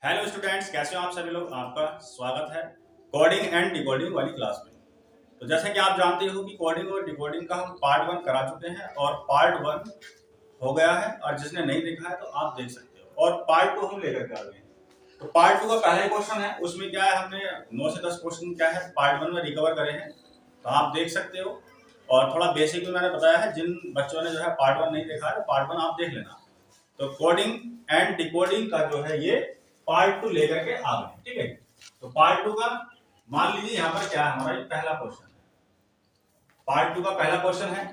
Hello students, कैसे हो आप सभी लोग। आपका स्वागत है कोडिंग एंड डिकोडिंग वाली क्लास में। तो जैसा कि आप जानते हो कि कोडिंग और डिकोडिंग का हम पार्ट 1 करा चुके हैं और पार्ट 1 हो गया है, और जिसने नहीं देखा है तो आप देख सकते हो। और पार्ट 2 हम लेकर के आ गए हैं। तो पार्ट 2 का पहला क्वेश्चन है, उसमें क्या है, हमने 9 से 10 क्वेश्चन क्या है पार्ट 1 में रिकवर करे हैं, तो आप देख सकते हो। और थोड़ा बेसिक भी मैंने बताया है, जिन बच्चों ने जो है पार्ट 1 नहीं देखा है पार्ट 1 आप देख लेना। तो कोडिंग एंड डिकोडिंग का जो है ये पार्ट 2 लेकर के आ गए, ठीक है। तो पार्ट 2 का मान लीजिए यहाँ पर क्या है, हमारा ये पहला क्वेश्चन है। पार्ट 2 का पहला क्वेश्चन है,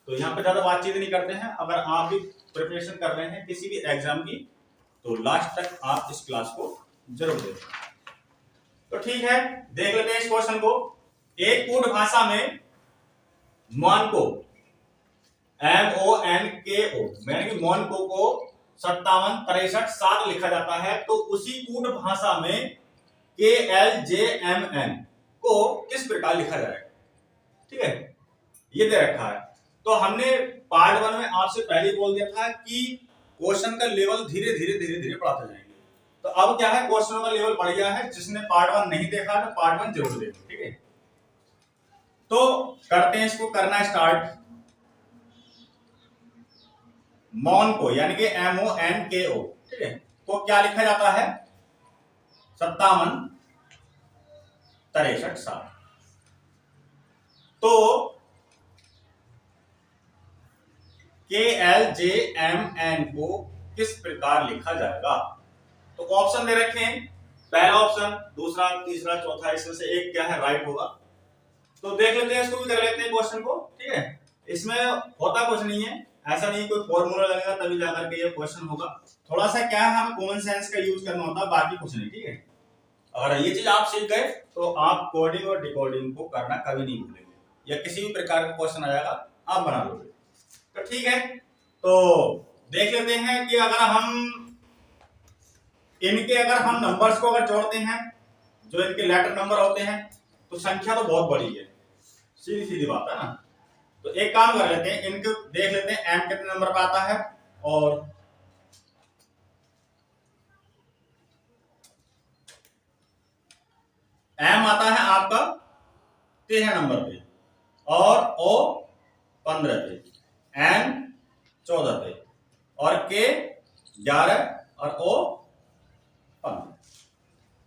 तो यहाँ पे ज्यादा बातचीत नहीं करते हैं। अगर आप भी प्रिपरेशन कर रहे हैं किसी भी एग्जाम की, तो लास्ट तक आप इस क्लास को जरूर देखें। तो ठीक है, देख लेते हैं इस क्वेश्चन को। एक कूट भाषा में मोनको MONKO यानी कि मोनको को 57, 63, 7 लिखा जाता है, तो उसी कूट भाषा में KLJMN को किस प्रकार लिखा जाएगा। ठीक है, ये दे रखा है। तो हमने पार्ट 1 में आपसे पहले बोल दिया था कि क्वेश्चन का लेवल धीरे धीरे बढ़ाते जाएंगे। तो अब क्या है, क्वेश्चनों का लेवल बढ़ गया है। जिसने पार्ट 1 नहीं देखा तो पार्ट 1 जरूर देखें, ठीक है। तो करते हैं इसको करना स्टार्ट। मोनको यानी कि MONKO, ठीक है, को क्या लिखा जाता है, 57, 63, 7। तो KLJMN को किस प्रकार लिखा जाएगा। तो ऑप्शन दे रखे हैं, पहला ऑप्शन, दूसरा, तीसरा, चौथा, इसमें से एक क्या है राइट होगा। तो देख लेते हैं, इसको भी कर लेते हैं क्वेश्चन को, ठीक है। इसमें होता कुछ नहीं है, ऐसा नहीं कोई फॉर्मूला लगेगा तभी जाकर के ये क्वेश्चन होगा। थोड़ा सा क्या है, हमें कॉमन सेंस का यूज करना होता है, बाकी कुछ नहीं, ठीक है। अगर ये चीज आप सीख गए तो आप कोडिंग और डिकोडिंग को करना कभी नहीं भूलेंगे, या किसी भी प्रकार का क्वेश्चन आ जाएगा आप बना लोगे। तो ठीक है, तो देख लेते हैं कि अगर हम नंबर्स को अगर जोड़ते हैं, जो इनके लेटर नंबर होते हैं, तो संख्या तो बहुत बड़ी है, सीधी सीधी बात है ना। तो एक काम कर लेते हैं, इनको देख लेते हैं m कितने नंबर पे आता है, और m आता है आपका 13 नंबर पे, और o 15 पे, n 14 पे, और k 11 और o 15।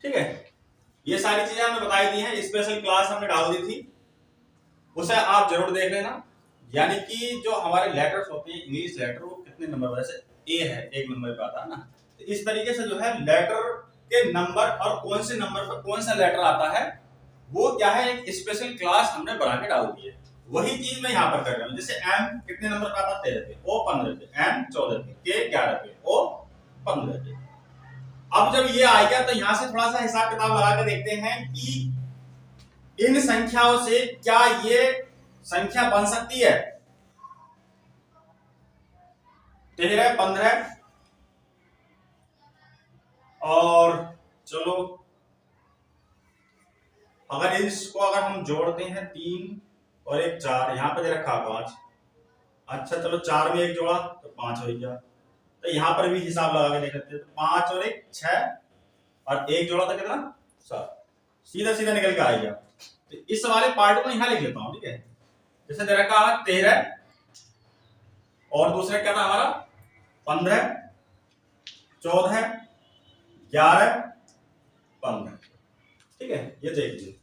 ठीक है, ये सारी चीजें हमने बताई दी हैं, स्पेशल क्लास हमने डाल दी थी, उसे आप जरूर देख लेना। यानी कि जो हमारे लेटर्स होते हैं इंग्लिश लेटर, वो कितने नंबर पर, जैसे ए है 1 नंबर पे आता है ना, तो इस तरीके से जो है लेटर के नंबर और कौन से नंबर पर कौन सा लेटर आता है, वो क्या है, एक स्पेशल क्लास हमने बना के डाल दी है। वही चीज मैं यहाँ पर कर रहा हूँ। जैसे एम कितने नंबर पे आता है, 13 पे, ओ 15 पे, एम 14 पे, के 11 पे, ओ 15 पे। अब जब ये आ गया तो यहाँ से थोड़ा सा हिसाब किताब लगा के देखते हैं कि इन संख्याओं से क्या ये संख्या बन सकती है। 13, 15, और चलो अगर इसको अगर हम जोड़ते हैं 3 और 1 4, यहाँ पे दे रखा 5। अच्छा चलो 4 में 1 जोड़ा तो 5 हो गया। तो यहाँ पर भी हिसाब लगा के देख लेते हैं, तो 5 और 1 6, और 1 जोड़ा था कितना 7, सीधा सीधा निकल के आ गया। तो इस वाले पार्ट को यहाँ लिख लेता हूँ, ठीक है। जैसे दे रखा 13, और दूसरा क्या था हमारा 15, 14, 11, 15, ठीक है। ये देख लीजिए,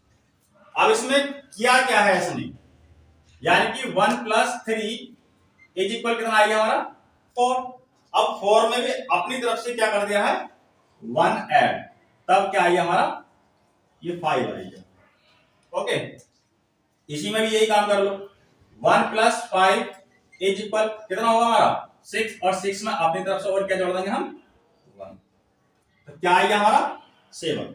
अब इसमें किया क्या है इसने, यानी कि 1 + 3 = कितना आ गया हमारा 4। अब 4 में भी अपनी तरफ से क्या कर दिया है 1 ऐड, तब क्या आ गया हमारा ये 5 आ गया। ओके, इसी में भी यही काम कर लो, 1 + 5 = कितना होगा हमारा 6, और 6 में अपनी तरफ से और क्या जोड़ देंगे हम 1, तो क्या आएगा हमारा 7।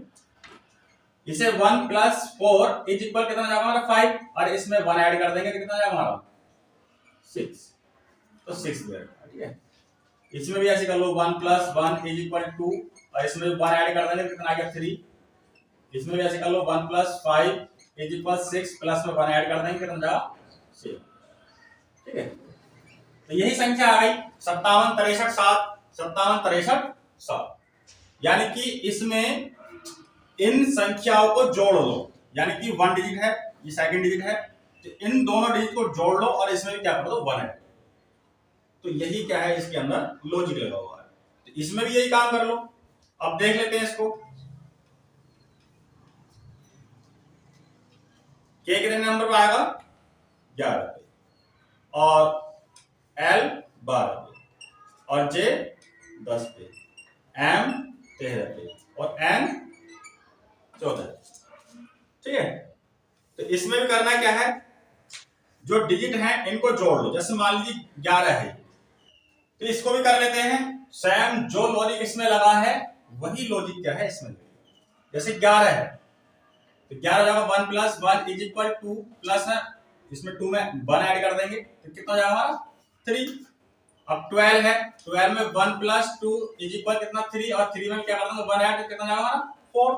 इसे 1 + 4 = कितना जाएगा हमारा 5, और इसमें 1 ऐड कर देंगे कितना जाएगा हमारा 6, तो 6 जाएगा, ठीक है। इसमें भी ऐसे कर लो, 1 + 1 = 2, और इसमें 1 ऐड कर देंगे कितना आ गया 3। इसमें भी ऐसे कर लो, 1 + 5 = 6, प्लस में 1 ऐड कर देंगे कितना जाएगा 7, ठीक है। तो यही संख्या आ गई 57, 63, 7, 57, 63, 7। यानी कि इसमें इन संख्याओं को जोड़ लो, यानी कि 1 डिजिट है, ये सेकंड डिजिट है, तो इन दोनों डिजिट को जोड़ लो और इसमें भी क्या कर दो 1 है। तो यही क्या है, इसके अंदर लॉजिक लगा हुआ है। तो इसमें भी यही काम कर लो। अब देख लेते हैं इसको, के कितने नंबर पर आएगा, 11 पे, और एल 12 पे, और जे 10 पे, एम 13 पे, और एन 14। ठीक है, तो इसमें भी करना क्या है, जो डिजिट है इनको जोड़ लो। जैसे मान लीजिए 11 है, तो इसको भी कर लेते हैं सेम। जो लॉजिक इसमें लगा है वही लॉजिक क्या है इसमें लगेगा। जैसे 11 है तो 11 जाएगा 1 प्लस 1 इज इक्वल 2 प्लस है, इसमें 2 में 1 ऐड कर देंगे तो कितना जाएगा हमारा 3। अब 12 है, 12 में 1 प्लस 2 इज इक्वल कितना 3, और 3 में क्या कर देंगे 1 ऐड, तो कितना जाएगा हमारा 4।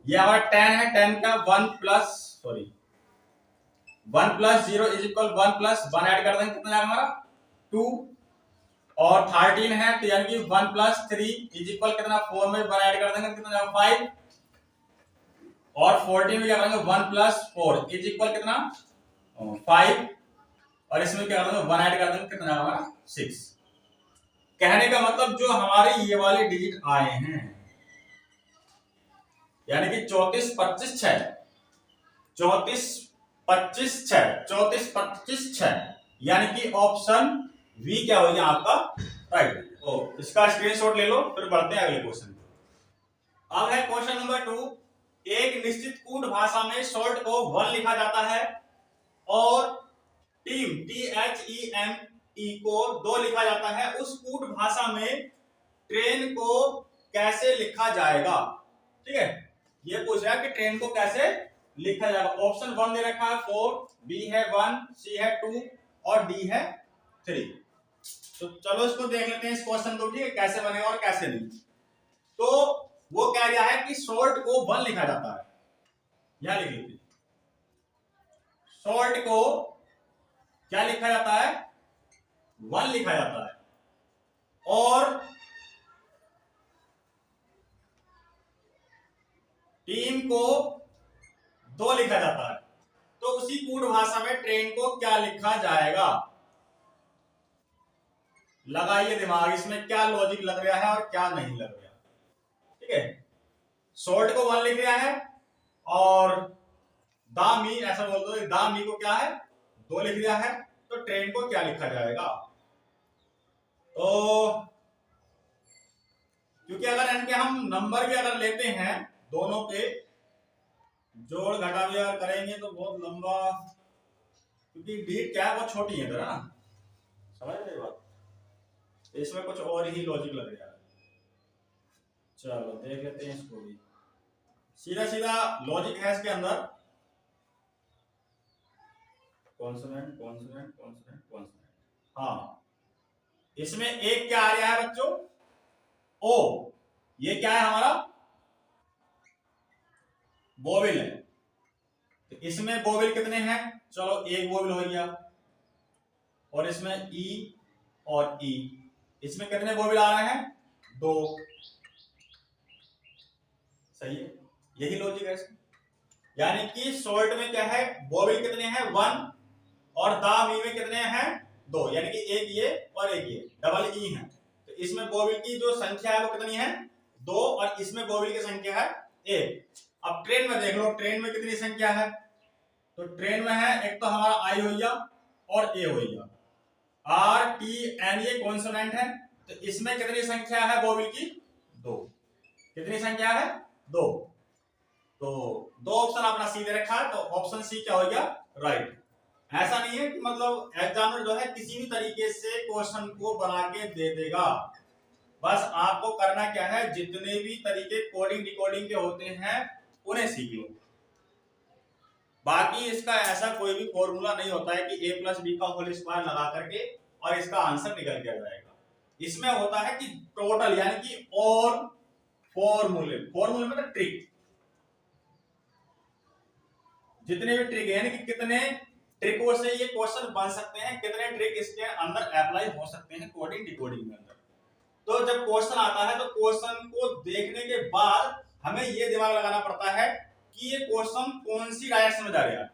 ये हमारा 10 है, 10 का 1 plus 0 is equal 1 plus 1 add कर देंगे, कितना जाएगा हमारा 2। और 13 है, तो यानी कि 1 प्लस 3 इज इक्वल कितना 4 में 1 ऐड कर देंगे, कितना जाएगा 5। और 14 में क्या करेंगे 1 प्लस 4 इज इक्वल कितना 5, और इसमें क्या करेंगे 1 ऐड कर देंगे, कितना जाएगा हमारा 6। कहने का मतलब जो हमारे ये वाले डिजिट आए हैं, यानी कि 34 25 6, 34 25 6, 34 25 6, यानी कि ऑप्शन वी क्या हो गया आपका राइट। ओ इसका स्क्रीनशॉट ले लो, फिर बढ़ते हैं अगले क्वेश्चन पे। अब है क्वेश्चन नंबर 2। एक निश्चित कूट भाषा में शॉर्ट को 1 लिखा जाता है और टीम THEME को 2 लिखा जाता है। उस कूट भाषा में ट्रेन को कैसे लिखा जाएगा। ठीक है, ये पूछ रहा है कि ट्रेन को कैसे लिखा जाएगा। ऑप्शन 1 दे रखा है 4, बी है 1, सी है 2 और डी है 3। तो चलो इसको देख लेते हैं इस क्वेश्चन को, ठीक है, कैसे बनेगा और कैसे नहीं। तो वो कह रहा है कि शॉर्ट को 1 लिखा जाता है, यह लिख लीजिए, शॉर्ट को क्या लिखा जाता है 1 लिखा जाता है, और टीम को 2 लिखा जाता है। तो उसी कूट भाषा में ट्रेन को क्या लिखा जाएगा। लगाइए दिमाग, इसमें क्या लॉजिक लग रहा है और क्या नहीं लग रहा। ठीक है, शॉर्ट को 1 लिख रहा है और दामी ऐसा बोल दो, दामी को क्या है 2 लिख रहा है, तो ट्रेन को क्या लिखा जाएगा। तो क्योंकि अगर इनके हम नंबर भी अगर लेते हैं दोनों के जोड़ घटा भी अगर करेंगे तो बहुत लंबा, क्योंकि डिजिट क्या है बहुत छोटी है ना, समझ रहे बात, इसमें कुछ और ही लॉजिक लग रहा है। चलो देख लेते हैं इसको भी, सीधा सीधा लॉजिक है इसके अंदर, कॉन्सोनेंट कॉन्सोनेंट कॉन्सोनेंट कॉन्सोनेंट। हाँ, इसमें एक क्या आ रहा है बच्चों ओ, ये क्या है हमारा बोविल है। तो इसमें बोविल कितने हैं, चलो एक बोविल हो गया, और इसमें ई और ई, इसमें कितने बोविल आ रहे हैं 2। सही है, यही लॉजिक है इसमें। यानी कि शॉर्ट में क्या है बोविल कितने हैं 1, और दामी में कितने हैं 2, यानी कि एक ये और एक ये डबल ई है। तो इसमें बोविल की जो संख्या है वो कितनी है 2, और इसमें बोविल की संख्या है 1। अब ट्रेन में देख लो, ट्रेन में कितनी संख्या है, तो ट्रेन में है एक तो हमारा आई हो गया और ए हो गया, आर टी एन ये कॉन्सोनेंट है। तो इसमें कितनी संख्या है बोविल की 2, कितनी संख्या है 2। तो 2 ऑप्शन अपना सी दे रखा है, तो ऑप्शन सी क्या हो गया राइट। ऐसा नहीं है कि मतलब एग्जामिनर जो है किसी भी तरीके से क्वेश्चन को बना के दे देगा, बस आपको करना क्या है जितने भी तरीके कोडिंग डिकोडिंग के होते हैं उन्हें सीख लो। बाकी इसका ऐसा कोई भी फॉर्मूला नहीं होता है कि a प्लस बी का होल स्क्वायर लगा करके और इसका आंसर निकल के आ जाएगा। इसमें होता है कि टोटल यानी कि और फॉर्मूले, फॉर्मूले मतलब ट्रिक, जितने भी ट्रिक है यानी कि कितने ट्रिकों से ये क्वेश्चन बन सकते हैं, कितने ट्रिक इसके अंदर अप्लाई हो सकते हैं कोडिंग डिकोडिंग के अंदर। तो जब क्वेश्चन आता है तो क्वेश्चन को देखने के बाद हमें ये दिमाग लगाना पड़ता है कि ये क्वेश्चन कौन सी डायरेक्शन में जा रहा है।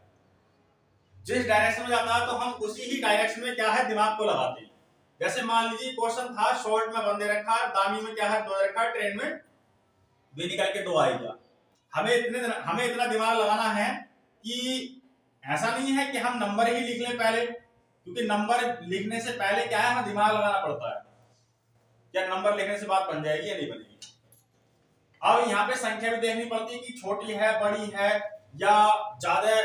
जिस डायरेक्शन में जाता है तो हम उसी ही डायरेक्शन में क्या है दिमाग को लगाते हैं। जैसे मान लीजिए क्वेश्चन था शॉर्ट में बंदे रखा है, दामी में क्या है 2 रखा है, ट्रेन में भी निकल के 2 आएगा। हमें इतना दिमाग लगाना है कि ऐसा नहीं है कि हम नंबर ही लिख लें पहले, क्योंकि नंबर लिखने से पहले क्या है हमें दिमाग लगाना पड़ता है क्या नंबर लिखने से बात बन जाएगी या नहीं बनेगी। अब यहाँ पे संख्या भी देखनी पड़ती है कि छोटी है, बड़ी है या ज्यादा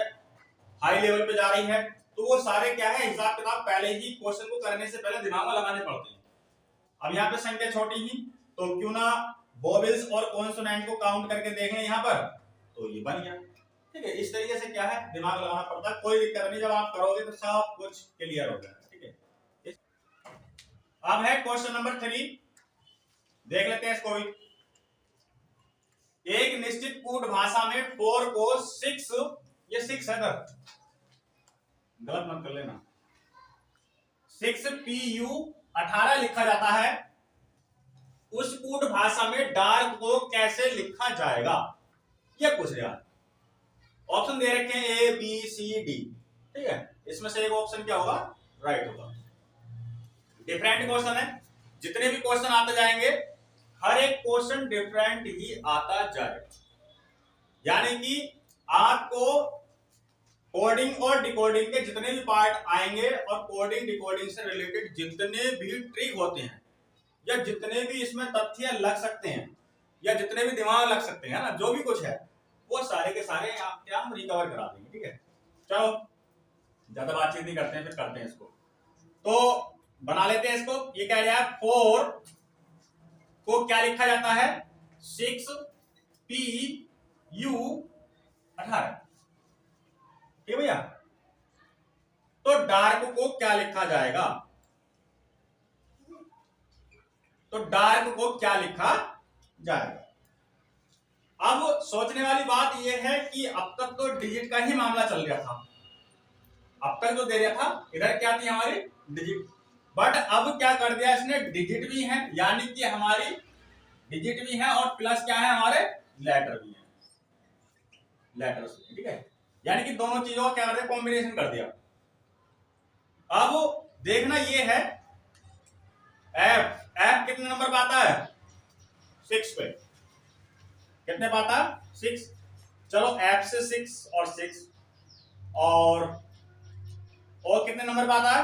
हाई लेवल पे जा रही है, तो वो सारे क्या है हिसाब किताब पहले ही क्वेश्चन को करने से पहले दिमाग में लगाने पड़ते हैं। अब यहाँ पे संख्या छोटी ही तो क्यों ना वोवेल्स और कॉन्सोनेंट को काउंट करके देख लें यहाँ पर, तो ये बन गया। ठीक है, इस तरीके से क्या है दिमाग लगाना पड़ता है, कोई दिक्कत नहीं, जब आप करोगे तो सब कुछ क्लियर हो जाएगा। ठीक है, अब है क्वेश्चन नंबर 3, देख लेते हैं इसको भी। एक निश्चित कूट भाषा में 4 को 6, ये 6 है ना, गलत मत कर लेना, 6PU 18 लिखा जाता है, उस कूट भाषा में डार्क को कैसे लिखा जाएगा, यह पूछ रहा है। ऑप्शन दे रखे हैं A B C D। ठीक है, इसमें से एक ऑप्शन क्या होगा, राइट होगा। डिफरेंट क्वेश्चन है, जितने भी क्वेश्चन आते जाएंगे हर एक क्वेश्चन डिफरेंट ही आता जाएगा, यानी कि आपको कोडिंग और डिकोडिंग के जितने भी पार्ट आएंगे और कोडिंग डिकोडिंग से रिलेटेड जितने भी ट्रिक होते हैं या जितने भी इसमें तथ्य लग सकते हैं या जितने भी दिमाग लग सकते हैं ना, जो भी कुछ है वो सारे के सारे आपके हम रिकवर करा देंगे। ठीक है, चलो ज्यादा बातचीत नहीं करते हैं, फिर करते हैं इसको। तो बना लेते हैं इसको। ये कह रहा है 4 को क्या लिखा जाता है, 6PU 18। ठीक भैया, तो डार्क को क्या लिखा जाएगा, तो डार्क को क्या लिखा जाएगा। अब सोचने वाली बात यह है कि अब तक तो डिजिट का ही मामला चल रहा था, अब तक तो दे रहा था इधर क्या थी हमारी डिजिट, बट अब क्या कर दिया इसने, डिजिट भी है, यानी कि हमारी डिजिट भी है और प्लस क्या है हमारे लेटर भी है, लेटर्स। ठीक है, यानी कि दोनों चीजों का क्या कर दिया, कॉम्बिनेशन कर दिया। अब देखना ये है एफ कितने नंबर पे आता है, 6 पे, कितने पे आता है 6। चलो एफ से 6 और 6 और कितने नंबर पे आता है,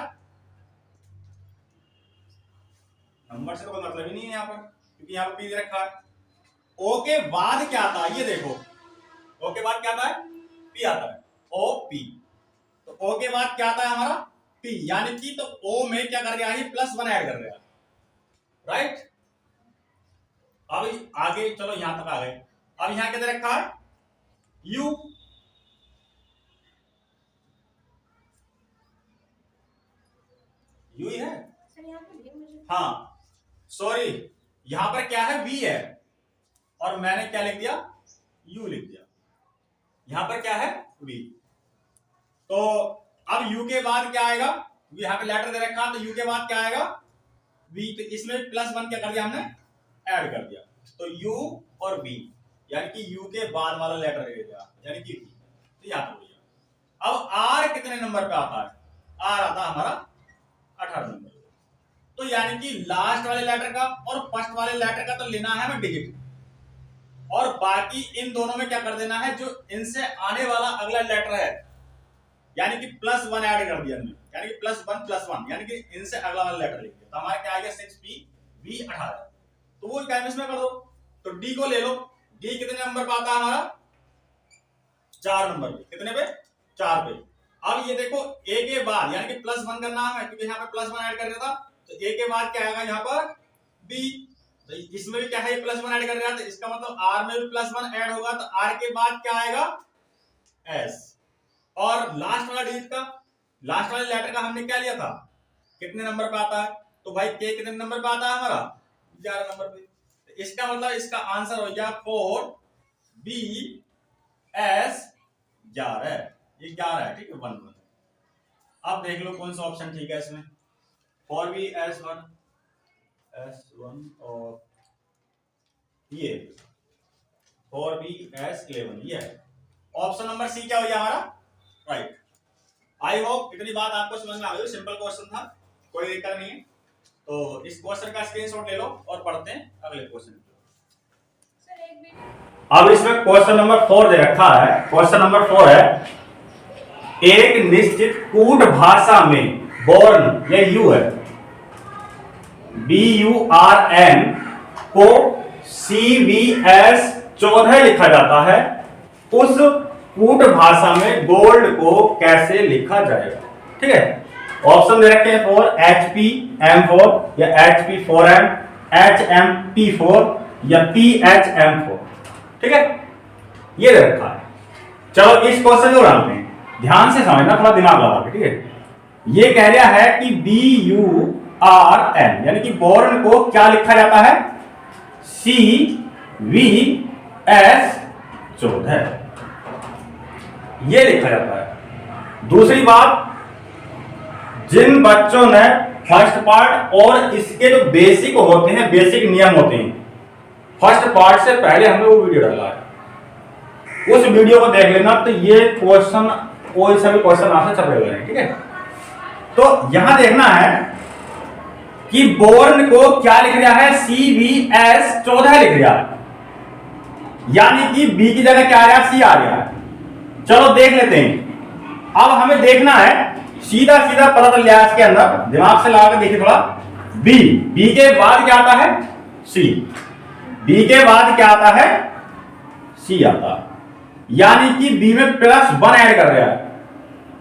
नंबर से तो कोई मतलब ही नहीं है यहाँ पर, क्योंकि यहाँ पर पी रखा है। ओ के बाद क्या आता है, ये देखो, ओ के बाद क्या आता है, पी आता है, ओ पी। तो ओ के बाद क्या आता है हमारा पी, यानी कि तो ओ में क्या कर रहा है, +1 ऐड कर रहा है, राइट। अब आगे चलो यहां तक आ गए। अब यहां किधर रखा है, यू, यू ही है, हाँ सॉरी, यहां पर क्या है, वी है और मैंने क्या लिख दिया, यू लिख दिया। यहां पर क्या है, वी। तो अब यू के बाद क्या आएगा, यहां पे लेटर दे रखा, तो यू के बाद क्या आएगा, वी। तो इसमें +1 क्या कर दिया हमने, ऐड कर दिया, तो यू और वी, यानी कि यू के बाद वाला लेटर ले दिया, यानी कि वी। तो याद हो गया। अब आर कितने नंबर पे आता है, आर आता है हमारा 18 नंबर। तो यानी कि लास्ट वाले लेटर का और फर्स्ट वाले लेटर का तो लेना है हमें डिजिट, और बाकी इन दोनों में क्या कर देना है, जो इनसे आने वाला अगला लेटर है, यानी कि +1 ऐड कर दिया हमने, यानी कि +1 यानी कि इनसे अगला वाला लेटर लिख दिया। तो हमारा क्या आ गया, 6PV 18। तो वो क्या इसमें कर दो, तो डी को ले लो, डी कितने नंबर पे आता है हमारा, 4 नंबर पे, कितने पे, 4 पे। अब ये देखो ए के बाद, यानी कि +1 करना है, क्योंकि यहाँ पे +1 ऐड कर दिया था, तो ए के बाद क्या आएगा यहाँ पर बी। तो इसमें भी क्या है, +1 ऐड कर रहा है, तो इसका मतलब आर में भी +1 ऐड होगा, तो आर के बाद क्या आएगा, एस। और लास्ट वाला डिजिट का, लास्ट वाले लेटर का हमने क्या लिया था, कितने नंबर पे आता है, तो भाई के कितने नंबर पे आता है हमारा, 11 नंबर पे। तो इसका मतलब इसका आंसर हो गया 4BS 11, ये 11 है। ठीक है, 1 अब देख लो कौन सा ऑप्शन ठीक है इसमें, 4BS 1, S1 और ये 4BS11 ये है। ऑप्शन नंबर सी क्या हो गया हमारा? राइट। आई होप इतनी बात आपको समझ में आ गई। सिंपल क्वेश्चन था, कोई दिक्कत नहीं है। तो इस क्वेश्चन का स्क्रीनशॉट ले लो और पढ़ते हैं अगले क्वेश्चन। अब इसमें क्वेश्चन नंबर 4 दे रखा है। क्वेश्चन नंबर 4 है, एक निश्चित कूट भाषा में बोर्न, ये यू है, BURN को CVS 14 लिखा जाता है। उस कूट भाषा में गोल्ड को कैसे लिखा जाएगा? ठीक है, ऑप्शन दे रखे हैं 4 HPM4 या HP4M, HMP4 या PHM4। ठीक है, ये दे रखा है। चलो इस क्वेश्चन को बनाते हैं, ध्यान से समझना, थोड़ा दिमाग लगा के। ठीक है, ये कह रहा है कि BURN यानी कि बोर्न को क्या लिखा जाता है? CVS 14 ये लिखा जाता है। दूसरी बात, जिन बच्चों ने फर्स्ट पार्ट और इसके जो बेसिक होते हैं, बेसिक नियम होते हैं, फर्स्ट पार्ट से पहले हमने वो वीडियो डाला है, उस वीडियो को देख लेना। तो ये क्वेश्चन, कोई सा भी क्वेश्चन आपसे छपे हुए हैं। ठीक है, तो यहां देखना है कि बोर्न को क्या लिख रहा है? CVS 14 लिख रहा है, यानी कि बी की जगह क्या आ रहा है? सी आ रहा है। चलो देख लेते हैं। अब हमें देखना है, सीधा सीधा पता चल जाए इसके अंदर, दिमाग से लगा के देखिए थोड़ा। बी के बाद क्या आता है? सी। बी के बाद क्या आता है? सी आता है, यानी कि बी में +1 ऐड कर रहा है।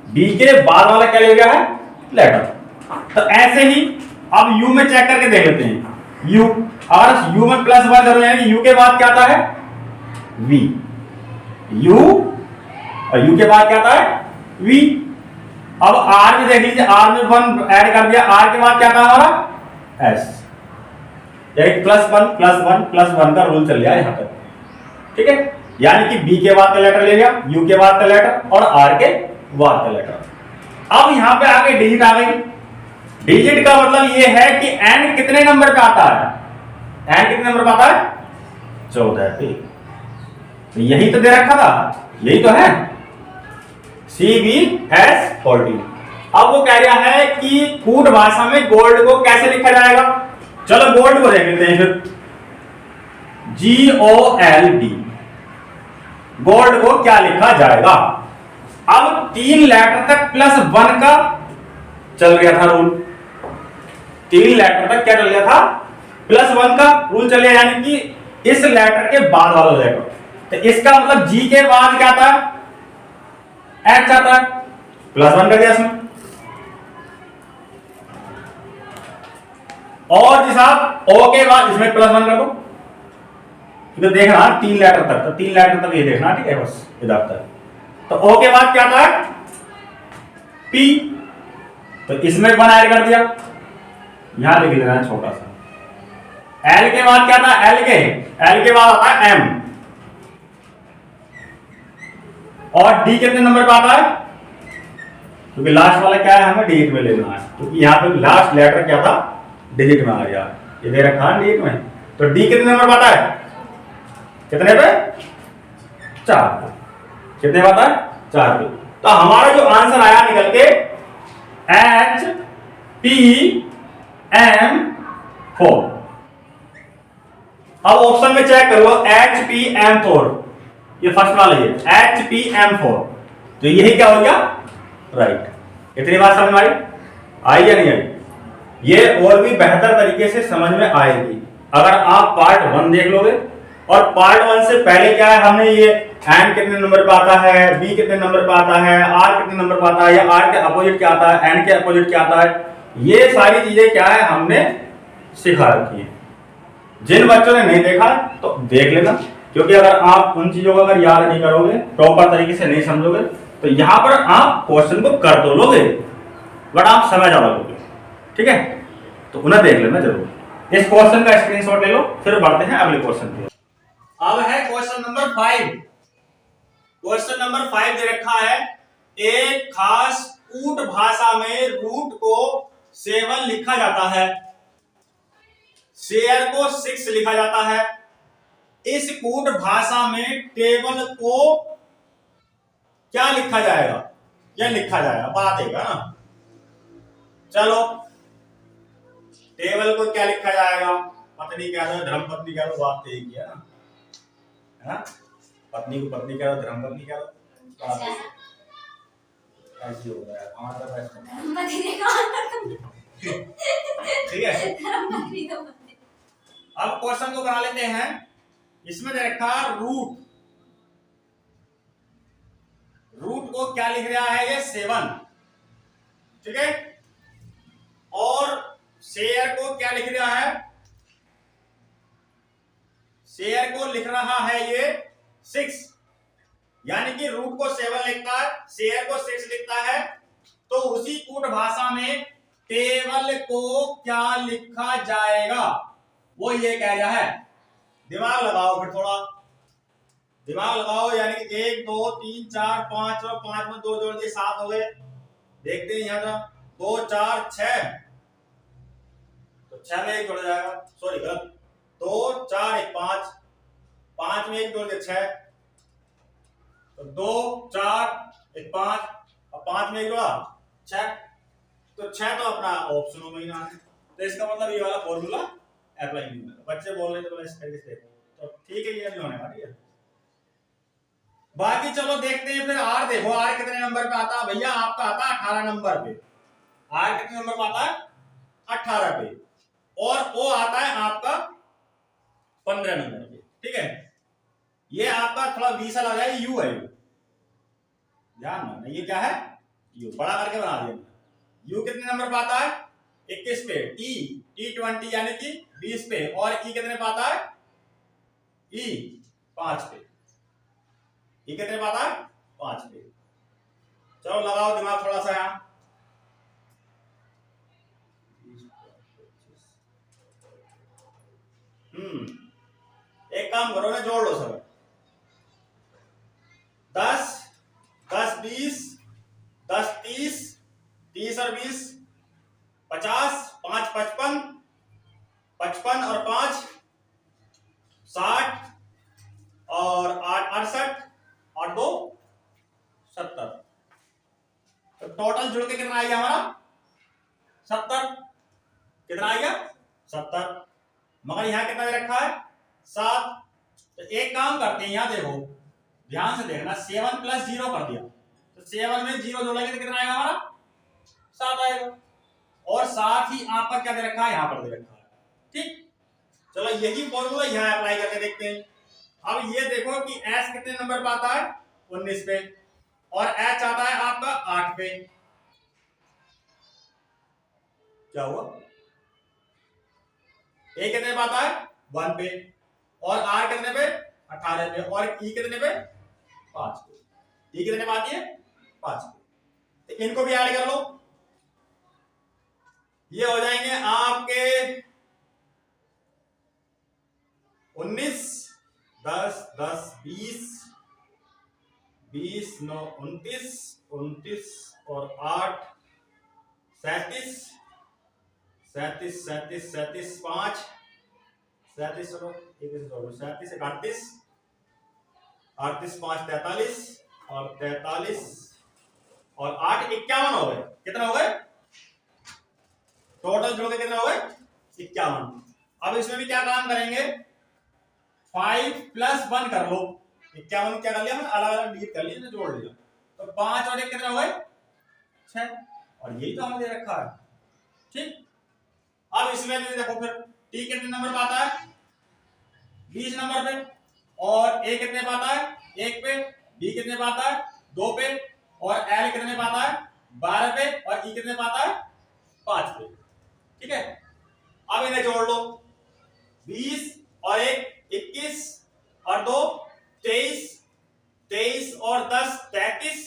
बी के बाद वाला क्या ले गया है? लेटर। तो ऐसे ही अब यू में चेक करके देख लेते हैं। यू, और यू में +1 कर रहे हैं, यू के बाद क्या आता है? वी। यू और यू के बाद क्या आता है? वी। अब आर में देख लीजिए, आर में 1 ऐड कर दिया, आर के बाद क्या था हमारा? एस। एक +1 का रूल चल गया यहां पर। ठीक है, यानी कि बी के बाद का लेटर ले लिया, यू के बाद का लेटर और आर के बाद का लेटर। अब यहां पे आगे डिजिट आ गई। डिजिट का मतलब ये है कि एन कितने नंबर पे आता है? एन कितने नंबर पे आता है? 14 पे। तो यही तो दे रखा था, यही तो है, CVS 14। अब वो कह रहा है कि कूट भाषा में गोल्ड को कैसे लिखा जाएगा। चलो गोल्ड को देख लेते हैं फिर। GOLD, गोल्ड को क्या लिखा जाएगा? अब 3 लेटर तक +1 का चल गया था रूल। 3 लेटर तक क्या चल गया था? +1 का रूल चल गया, यानी कि इस लेटर के बाद वाला लेटर। तो इसका मतलब जी के बाद क्या था? एच आता है, +1 कर दिया इसमें। और जी साहब ओ के बाद इसमें +1 कर दो। तो देखना 3 लेटर तक, तो 3 लेटर तक ये देखना। ठीक है, बस इधर तक। तो ओ के बाद क्या था? पी। तो इसमें 1 ऐड कर दिया, यहां लिख लेना छोटा सा। एल के बाद क्या था? एल के बाद आता है एम। और डी कितने नंबर पे आता है? क्योंकि लास्ट वाला क्या है, हमें डिजिट में लेना है, क्योंकि यहाँ पे लास्ट लेटर क्या था? डिजिट में आ गया, ये दे रखा है डिजिट में। तो डी कितने नंबर पे आता है? कितने पे? 4 पे। कितने पे आता है? 4 पे। तो हमारा जो आंसर आया निकल के HPM4। अब ऑप्शन में चेक करो, HPM4, ये फर्स्ट वाला ही है, HPM4। तो यही क्या हो गया? राइट। इतनी बात समझ में आई या नहीं आई? ये और भी बेहतर तरीके से समझ में आएगी अगर आप पार्ट 1 देख लोगे। और पार्ट 1 से पहले क्या है, हमने ये एन कितने नंबर पे आता है, बी कितने नंबर पे आता है, आर कितने नंबर पे आता है, या आर के अपोजिट क्या आता है, एन के अपोजिट क्या आता है, ये सारी चीजें क्या है हमने सिखा रखी है। जिन बच्चों ने नहीं देखा तो देख लेना, क्योंकि अगर आप उन चीजों को अगर याद नहीं करोगे, प्रॉपर तरीके से नहीं समझोगे, तो यहां पर आप क्वेश्चन को कर तो लोगे बट आप समझ आ लोगे। ठीक है, तो उन्हें देख लेना जरूर। इस क्वेश्चन का स्क्रीनशॉट ले लो, फिर बढ़ते हैं अगले क्वेश्चन पे। अब है क्वेश्चन नंबर 5। क्वेश्चन नंबर 5 दे रखा है, एक खास कूट भाषा में रूट को 7 लिखा जाता है। शेयर को 6 लिखा जाता है। इस कूट भाषा में टेबल को क्या लिखा जाएगा, क्या लिखा जाएगा बात है ना। चलो टेबल को क्या लिखा जाएगा, पत्नी कह दो, धर्म पत्नी कह दो, बात तो एक ही है ना, है ना। पत्नी को पत्नी कह दो, धर्म पत्नी कह दो, ऐसी हो गया हमारा। ठीक है, अब क्वेश्चन को बना लेते हैं। इसमें दे रखा रूट, रूट को क्या लिख रहा है ये 7, ठीक है। और शेयर को क्या लिख रहा है, शेयर को लिख रहा है ये 6, यानी कि रूट को 7 लिखता है, शेयर को 6 लिखता है। तो उसी कूट भाषा में टेबल को क्या लिखा जाएगा, वो ये कह रहा है। दिमाग लगाओ, फिर थोड़ा दिमाग लगाओ, यानी कि 1 2 3 4 5 और 5 में 2 जोड़ दिए 7 हो गए। देखते हैं यहां का 2 4 6, तो 6 में 1 जोड़ जाएगा, सॉरी गलत, 2 4 1 5, 5 में 1 जोड़ दिया 6, तो 2 4 1 5 और 5 में 1 जोड़ा 6, तो 6 तो अपना ऑप्शनों में ही ना है। तो इसका मतलब ये वाला फॉर्मूला अप्लाई नहीं होगा। बच्चे बोल रहे थे बोले इस तरीके से, तो ठीक है, ये नहीं होने वाली है। बाकी चलो देखते हैं फिर आर। देखो आर कितने नंबर पे आता है भैया, आपका आता है 18 नंबर पे। आर कितने नंबर पे आता है, 18 पे। और ओ आता है आपका 15 नंबर पे, ठीक है। ये आपका थोड़ा 20 आ जाए, यू है, ध्यान रखना ये क्या है, यू बड़ा करके बना दिया। यू कितने नंबर पे आता है, 21 पे। टी टी 20 यानी कि 20 पे। और ई कितने पे आता है, ई 5 पे। ई कितने पे आता है, 5 पे। चलो लगाओ दिमाग थोड़ा सा यहाँ। एक काम करो ना, जोड़ लो सब। 10 10 20 10 30 30 और 20 50, 5 55 55 और 5 60 और 8 68 और 2 70। तो टोटल जुड़ के कितना आ गया हमारा, 70। कितना आ गया, 70। मगर यहां कितना दे रखा है, 7। तो एक काम करते हैं, यहां देखो ध्यान से देखना, 7 + 0 कर दिया, तो 7 में 0 जोड़ेंगे तो कितना आएगा हमारा, 7 आएगा। और साथ ही आपका क्या दे रखा है, यहां पर दे रखा है, ठीक। चलो यही फॉर्मूला यहां अप्लाई करके देखते हैं। अब ये देखो कि एस कितने नंबर पे आता है, 19 पे। और एच आता है आपका 8 पे। क्या हुआ, ए कितने पे आता है, 1 पे। और आर कितने पे, 18 पे। और ई कितने पे, 5 पे। ई कितने पे आती है, 5 पे। तो इनको भी ऐड कर लो, ये हो जाएंगे आपके 19 10 10 20 20 9 29 29 और 8 37 37 37 37 5 37, चलो 37 38 38 5 43 और 43 और 8 51 हो गए। कितना हो गए, टोटल जोड़ के कितना हो गए, 51। अब इसमें भी क्या काम करेंगे, 5 + 1 कर लो। 51 क्या कर लिया हमने, अलग अलग डिलीट कर लिया, तो जोड़ लिया। तो 5 और 1 कितना हो गए, 6। और यही तो हमने दे रखा है, ठीक। अब इसमें भी देखो फिर टी कितने नंबर पे आता है, 20 नंबर पे। और ए कितने पे आता है, 1 पे। बी कितने पे आता है, 2 पे। और एल कितने पे आता है, 12 पे। और ई कितने पे आता है, 5 पे, ठीक है। अब इन्हें जोड़ लो, 20 और 1 21 और 2 23 23 और 10 33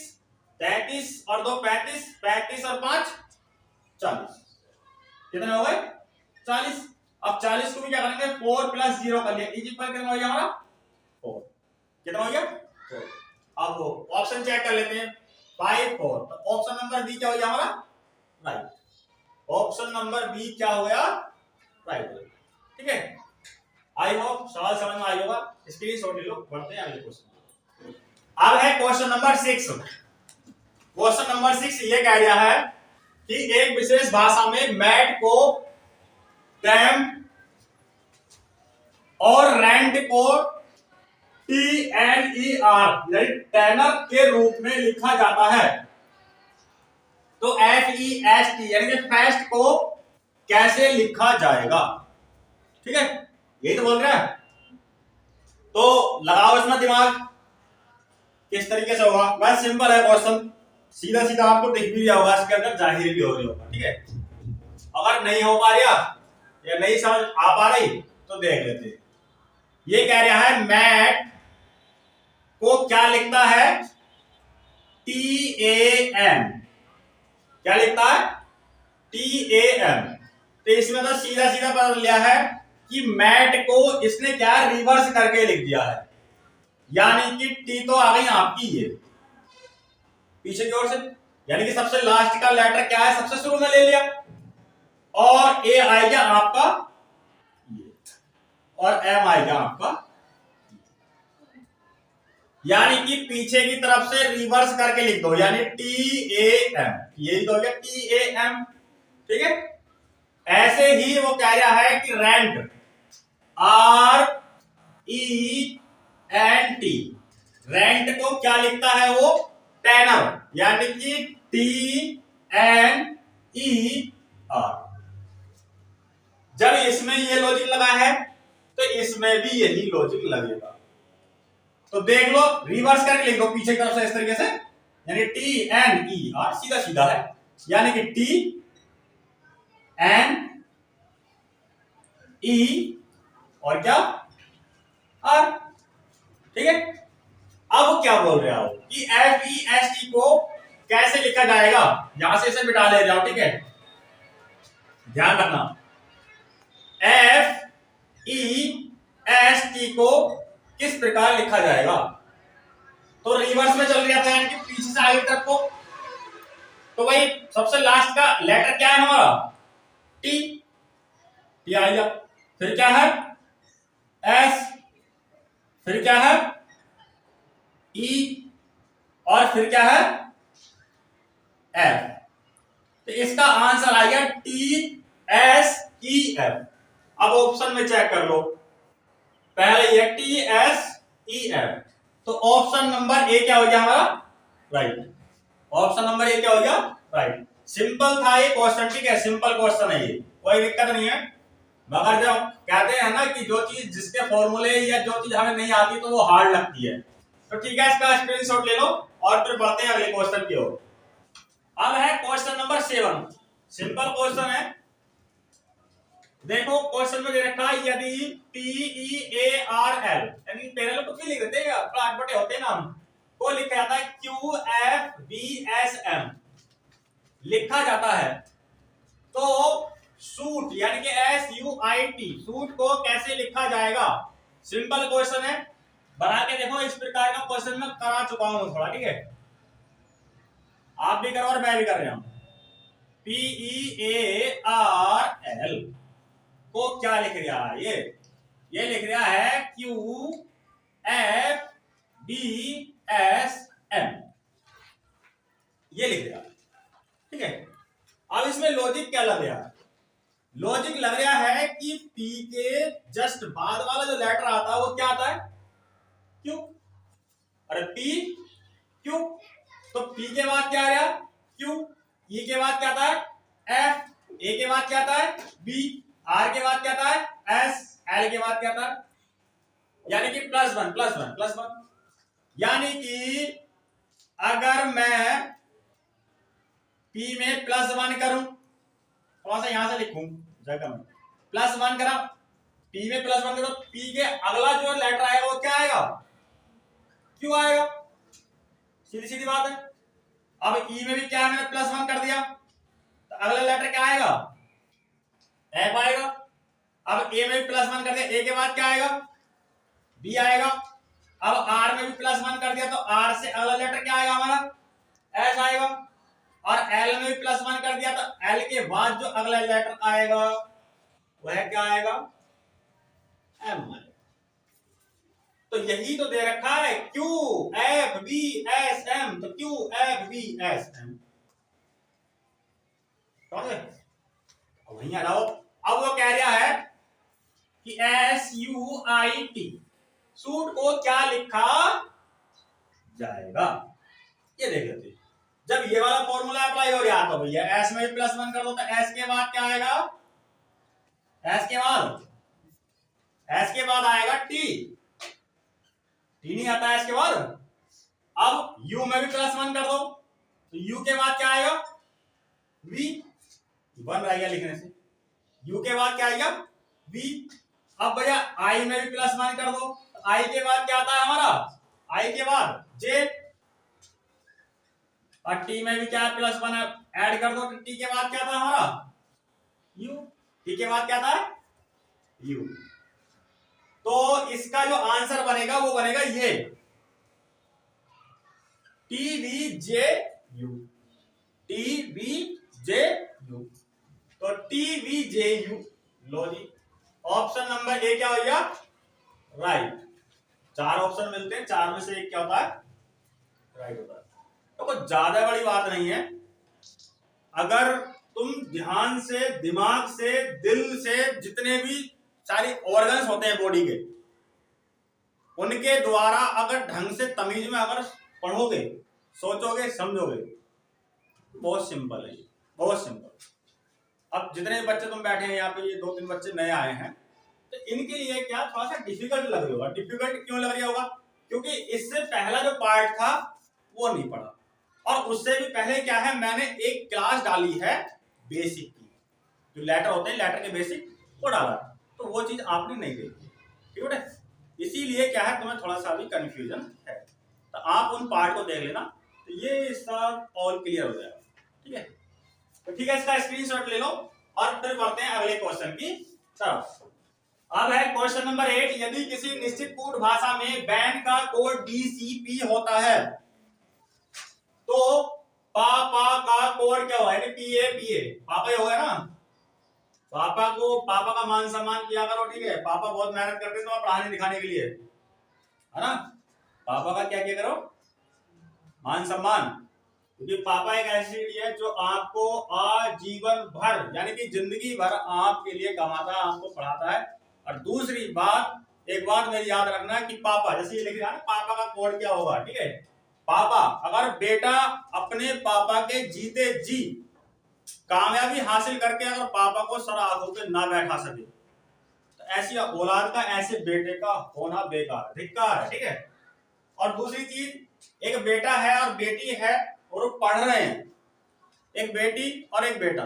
33 और 2 35 35 और 5 40। कितने हो गए, 40। अब 40 को भी क्या करेंगे, 4 + 0 कर लिया, इजी पर कितना हो गया हमारा, 4। कितना हो गया, 4। अब ऑप्शन चेक कर लेते हैं, 5 4। तो ऑप्शन नंबर बी क्या हो गया हमारा, राइट। ऑप्शन नंबर बी क्या हो गया, राइट, ठीक है, आई होप सवाल समझ में आई होगा। स्क्रीनशॉट ले लो, बढ़ते हैं अगले क्वेश्चन। अब है क्वेश्चन नंबर 6। क्वेश्चन नंबर 6 ये कह रहा है कि एक विशेष भाषा में मैट को टैम और रेंट को TNER यानी टैनर के रूप में लिखा जाता है। तो FEST यानी कि फेस्ट को कैसे लिखा जाएगा? ठीक है, यही तो बोल रहा है। तो लगाओ इसमें दिमाग, किस तरीके से होगा। बस सिंपल है क्वेश्चन, सीधा सीधा आपको दिख भी होगा, इसके अंदर जाहिर भी हो रही होगा। ठीक है, अगर नहीं हो पा रहा या नहीं समझ आ पा रही तो देख लेते हैं। ये कह रहा है मैट को क्या लिखता है? TAM। क्या लिखता है? TAM। तो इसमें तो सीधा सीधा पता लिया है कि मैट को इसने क्या रिवर्स करके लिख दिया है, यानी कि टी तो आ गई आपकी ये पीछे की ओर से, यानी कि सबसे लास्ट का लेटर क्या है, सबसे शुरू में ले लिया, और ए आएगा आपका ये, और एम आएगा आपका, यानी कि पीछे की तरफ से रिवर्स करके लिख दो, यानी TAM। यही तो हो गया TAM। ठीक है, ऐसे ही वो कह रहा है कि रेंट RENT, रेंट को क्या लिखता है वो? टैनर, यानी कि TNER। जब इसमें ये लॉजिक लगा है तो इसमें भी यही लॉजिक लगेगा। तो देख लो, रिवर्स करके लिख दो पीछे की तरफ से इस तरीके से, यानी TNER सीधा सीधा है, यानी कि TNE और क्या R। ठीक है, अब क्या बोल रहे हो कि FEST को कैसे लिखा जाएगा? यहां से इसे बिठा ले जाओ। ठीक है, ध्यान रखना, FEST को किस प्रकार लिखा जाएगा? तो रिवर्स में चल रहा था, यानी कि पीछे से आगे तक को। तो भाई सबसे लास्ट का लेटर क्या है हमारा? टी। टी आएगा, फिर क्या है? एस, फिर क्या है? ई, और फिर क्या है? एफ। तो इसका आंसर आ गया TSEF। अब ऑप्शन में चेक कर लो, पहले ये TSEF, तो ऑप्शन नंबर ए क्या हो गया हमारा? राइट। ऑप्शन नंबर ए क्या हो गया? राइट। सिंपल था ये क्वेश्चन। ठीक है, सिंपल क्वेश्चन है ये, कोई दिक्कत नहीं है। मगर जब कहते हैं ना कि जो चीज जिसके फॉर्मूले या जो चीज हमें नहीं आती तो वो हार्ड लगती है, तो ठीक है, इसका स्क्रीनशॉट ले लो और फिर बढ़ते हैं अगले क्वेश्चन की ओर। अब है क्वेश्चन नंबर 7। सिंपल क्वेश्चन है। देखो क्वेश्चन में दे रखा है, यदि PEARL, यानी पैरेलल कुछ भी लिख देते हैं, अटपटे होते हैं ना, को लिखा जाता है QFBSM लिखा जाता है, तो सूट यानी कि SUIT, सूट को कैसे लिखा जाएगा? सिंपल क्वेश्चन है, बना के देखो। इस प्रकार का क्वेश्चन मैं करा चुका हूं थोड़ा। ठीक है, आप भी करो और मैं भी कर रहा हूं। PEARL को क्या लिख रहा है? ये लिख रहा है QFBSM, ये लिख रहा है। ठीक है, अब इसमें लॉजिक क्या लग रहा है? लॉजिक लग रहा है कि P के जस्ट बाद वाला जो लेटर आता है वो क्या आता है? Q। अरे P Q, तो P के बाद क्या आ रहा? Q, E के बाद क्या आता है? F, A के बाद क्या आता है? B, R के बाद क्या आता है? S, L के बाद क्या आता है? यानी कि +1 +1 +1, यानी कि अगर मैं P में +1 करूं, थोड़ा सा यहां से लिखूं जगह में, +1 करा, P में +1 करो, P के अगला जो लेटर आएगा वो क्या आएगा? Q आएगा, सीधी सीधी बात है। अब E में भी क्या है, मैंने +1 कर दिया, तो अगला लेटर क्या आएगा? F आएगा। अब A में भी +1 कर दिया, A के बाद क्या आएगा? B आएगा। अब R में भी +1 कर दिया, तो R से अगला लेटर क्या आएगा हमारा? S आएगा। और L में भी +1 कर दिया, तो L के बाद जो अगला लेटर आएगा वह क्या आएगा? एम आएगा। तो यही तो दे रखा है Q F B S M, तो Q F B S M वहीं आ जाओ। अब वो कह रहा है कि S U I T suit को क्या लिखा जाएगा, ये देख लेते हैं। जब ये वाला फॉर्मूला अप्लाई हो गया तो भैया एस में +1 कर दो, तो एस के बाद क्या आएगा, एस के बाद आएगा टी, टी नहीं आता है एस के बाद। अब यू में भी +1 कर दो, तो यू के बाद क्या आएगा, वी, बन रहेगा लिखने से। यू के बाद क्या आएगा, वी। अब भैया आई में भी +1 कर दो, तो आई के बाद क्या आता है हमारा, आई के बाद जे, और टी में भी क्या +1 ऐड कर दो, तो टी के बाद क्या था हमारा, यू, टी के बाद क्या था, यू। तो इसका जो आंसर बनेगा वो बनेगा ये T V J U, T V J U. तो टी वी जे यू, लो जी ऑप्शन नंबर ए क्या हो गया, राइट। 4 ऑप्शन मिलते हैं, 4 में से एक क्या होता है, राइट होता है। तो कुछ ज्यादा बड़ी बात नहीं है, अगर तुम ध्यान से, दिमाग से, दिल से, जितने भी सारे ऑर्गन्स होते हैं बॉडी के, उनके द्वारा अगर ढंग से तमीज में अगर पढ़ोगे, सोचोगे, समझोगे, बहुत सिंपल है, बहुत सिंपल। अब जितने बच्चे तुम बैठे हैं यहाँ पे, ये 2-3 बच्चे नए आए हैं, तो इनके लिए क्या थोड़ा सा डिफिकल्ट लग रहा होगा। डिफिकल्ट क्यों लग रहा होगा, क्योंकि इससे पहला जो पार्ट था वो नहीं पढ़ा, और उससे भी पहले क्या है, मैंने एक क्लास डाली है बेसिक की, जो लेटर होते हैं, लेटर के बेसिक वो डाला, तो वो चीज आपने नहीं देखी, ठीक है। इसीलिए क्या है, तुम्हें थोड़ा सा भी कंफ्यूजन है, तो आप उन पार्ट को देख लेना, तो ये इसका ऑल क्लियर हो जाएगा, ठीक है। तो ठीक है, इसका स्क्रीनशॉट ले लो और फिर बढ़ते हैं अगले क्वेश्चन की तरफ। अब है क्वेश्चन नंबर 8, यदि किसी निश्चित कोड भाषा में बैन का कोड डीसीपी होता है तो पापा का कोड क्या होगा, यानी पीए, पीए पापा ही होगा ना। पापा को, पापा का मान सम्मान किया करो, ठीक है। पापा बहुत मेहनत करते हैं तो पढ़ाने लिखाने के लिए, है ना। पापा का क्या किया करो, मान सम्मान, क्योंकि पापा एक ऐसी चीज है जो आपको आजीवन भर, यानी कि जिंदगी भर आपके लिए कमाता है, आपको पढ़ाता है। और दूसरी बात, एक बात मेरी याद रखना कि पापा, जैसे ये लिख रहा है ना, पापा का कोड क्या होगा, ठीक है। पापा, अगर बेटा अपने पापा के जीते जी कामयाबी हासिल करके अगर पापा को सर आंखों पे ना बैठा सके, तो ऐसी औलाद का, ऐसे बेटे का होना बेकार, धिक्कार है, ठीक है। और दूसरी चीज, एक बेटा है और बेटी है और वो पढ़ रहे हैं, एक बेटी और एक बेटा,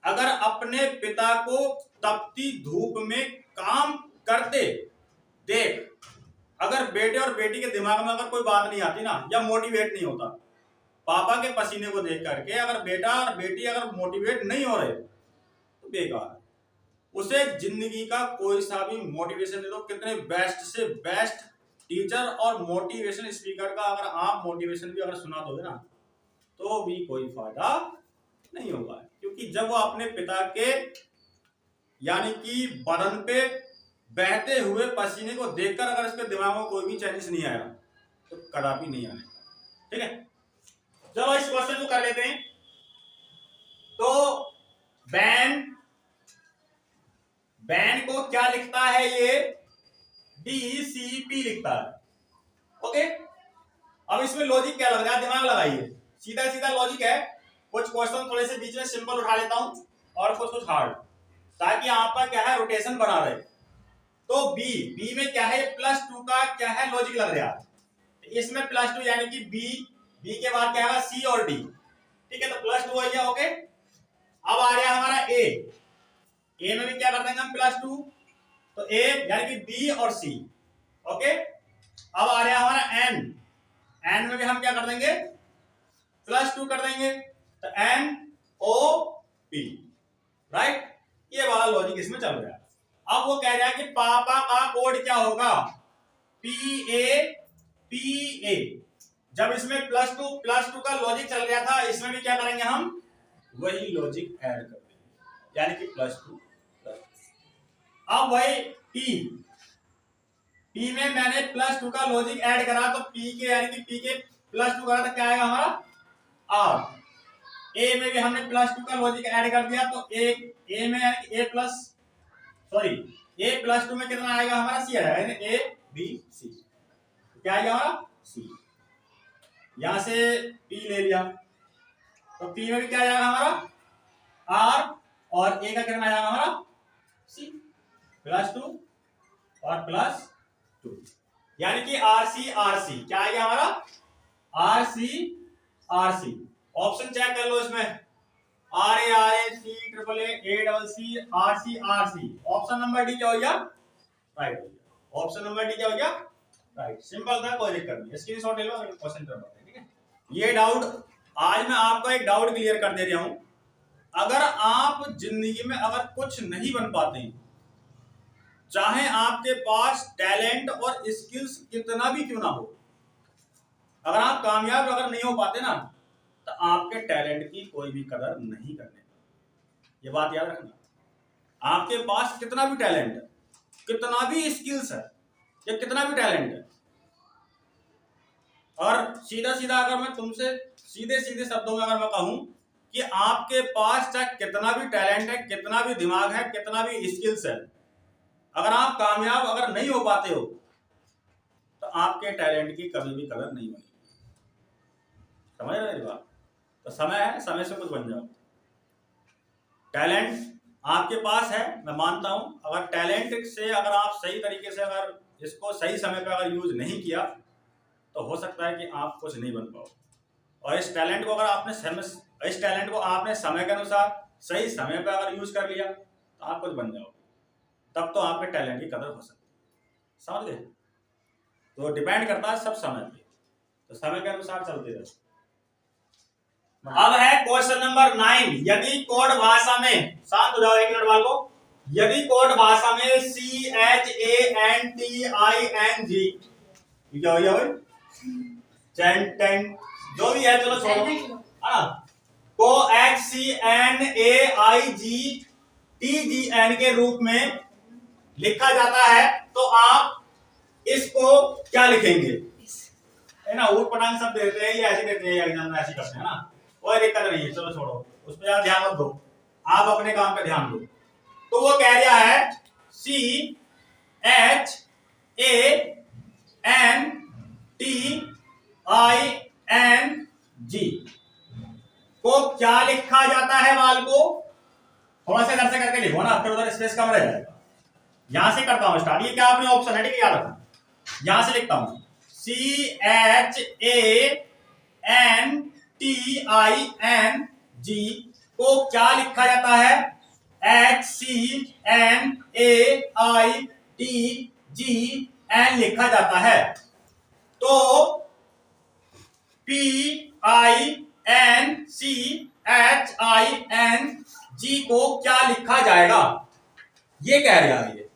अगर अपने पिता को तपती धूप में काम करते देख, अगर बेटे और बेटी के दिमाग में अगर कोई बात नहीं आती ना, या मोटिवेट नहीं होता, पापा के पसीने को देख करके अगर बेटा और बेटी अगर मोटिवेट नहीं हो रहे, तो बेकार है। उसे जिंदगी का कोई सा भी मोटिवेशन दे दो, कितने बेस्ट से बेस्ट टीचर और मोटिवेशन स्पीकर का अगर आप मोटिवेशन भी अगर सुना दोगे ना, तो भी कोई फायदा नहीं होगा, क्योंकि जब वो अपने पिता के यानी कि बदन पे बहते हुए पसीने को देखकर अगर इसके दिमाग में कोई भी चेंजेस नहीं आया, तो कदापि नहीं आने, ठीक है। चलो इस क्वेश्चन को कर लेते हैं। तो बैन, बैन को क्या लिखता है, ये डीसीपी लिखता है, ओके। अब इसमें लॉजिक क्या लग रहा है, दिमाग लगाइए, सीधा सीधा लॉजिक है। कुछ क्वेश्चन थोड़े से बीच में सिंपल उठा लेता हूं और कुछ हार्ड, ताकि आपका क्या है रोटेशन बना रहे। तो बी में क्या है, +2 का क्या है लॉजिक लग रहा है, इसमें +2 यानी कि बी के बाद क्या है, सी और डी, ठीक है। तो +2 हो गया, ओके। अब आ गया हमारा ए में भी क्या कर देंगे हम, +2, तो ए यानी कि बी और सी, ओके। अब आ रहा हमारा एन में भी हम क्या कर देंगे, +2 कर देंगे, तो NOP, राइट। ये वाला लॉजिक इसमें चल रहा है। अब वो कह रहा है कि पापा का कोड क्या होगा, PA। जब इसमें +2 का लॉजिक चल रहा था, इसमें भी क्या करेंगे हम, वही लॉजिक ऐड कर देंगे, यानी कि +2। अब वही पी, पी में मैंने +2 का लॉजिक ऐड करा तो पी के यानी कि पी के +2 करा तो क्या आएगा हमारा आर। ए में भी हमने +2 का लॉजिक ऐड कर दिया तो ए में यानी कि A+2 में कितना आएगा हमारा सी आएगा यानी ए बी सी। क्या आएगा हमारा सी। यहां से पी ले लिया तो पी में भी क्या आएगा हमारा आर और ए का कितना आएगा हमारा सी, +2 और +2 यानी कि RC क्या आएगा हमारा RC। ऑप्शन चेक कर लो इसमें RARACAAA RC। Option number D क्या हो गया राइट हो गया। ऑप्शन नंबर डी क्या हो गया राइट। सिंपल था, कोई दिक्कत नहीं। स्क्रीनशॉट ले लो, क्वेश्चन कर लो। ठीक है, ये डाउट आज मैं आपको एक डाउट क्लियर कर दे रहा हूं। अगर आप जिंदगी में अगर कुछ नहीं बन पाते, चाहे आपके पास टैलेंट और स्किल्स कितना भी क्यों ना हो, अगर आप कामयाब अगर नहीं हो पाते ना तो आपके टैलेंट की कोई भी कदर नहीं करने। ये बात याद रखना। आपके पास कितना भी टैलेंट है, कितना भी स्किल्स है या कितना भी टैलेंट है, और सीधा सीधा अगर मैं तुमसे सीधे सीधे शब्दों में अगर मैं कहूं कि आपके पास चाहे कितना भी टैलेंट है, कितना भी दिमाग है, कितना भी स्किल्स है, अगर आप कामयाब अगर नहीं हो पाते हो तो आपके टैलेंट की कभी भी कदर नहीं बनेगी। समझ रहे मेरी बात? तो समय है, समय से कुछ बन जाओ। टैलेंट आपके पास है, मैं मानता हूं। अगर टैलेंट से अगर आप सही तरीके से अगर इसको सही समय पर अगर यूज नहीं किया तो हो सकता है कि आप कुछ नहीं बन पाओ। और इस टैलेंट को आपने समय के अनुसार सही समय पर अगर यूज कर लिया तो आप कुछ बन जाओ, तब तो आपके टैलेंट की कदर हो सकती है। समझ गए? तो डिपेंड करता है सब समय पे, तो समय के अनुसार चलते रहो। अब है क्वेश्चन नंबर 9। यदि कोड भाषा में, शांत हो जाओ एक मिनट वालों, यदि कोड भाषा में CHANTING क्या हो गया भाई, चैंटेन जो भी है, चलो छोड़ो को XCNAIGTGN के रूप में लिखा जाता है तो आप इसको क्या लिखेंगे? है ना, ऊट पटांग सब देते हैं, ये ऐसे देते हैं एग्जाम में, ऐसे करते हैं ना, कोई दिक्कत नहीं है। चलो छोड़ो, उस पर ज्यादा ध्यान मत दो, आप अपने काम पे ध्यान दो। तो वो कह रहा है CHANTING को क्या लिखा जाता है? बाल को थोड़ा सा इधर से करके लिखो ना, फिर उधर स्पेस कम रह जाएगा। यहां से करता हूं स्टार्ट, ये क्या आपने ऑप्शन है, ठीक है, याद रखना। यहां से लिखता हूं CHANTING को क्या लिखा जाता है? XCNAITGN लिखा जाता है। तो PINCHING को क्या लिखा जाएगा, ये कह रहा है ये।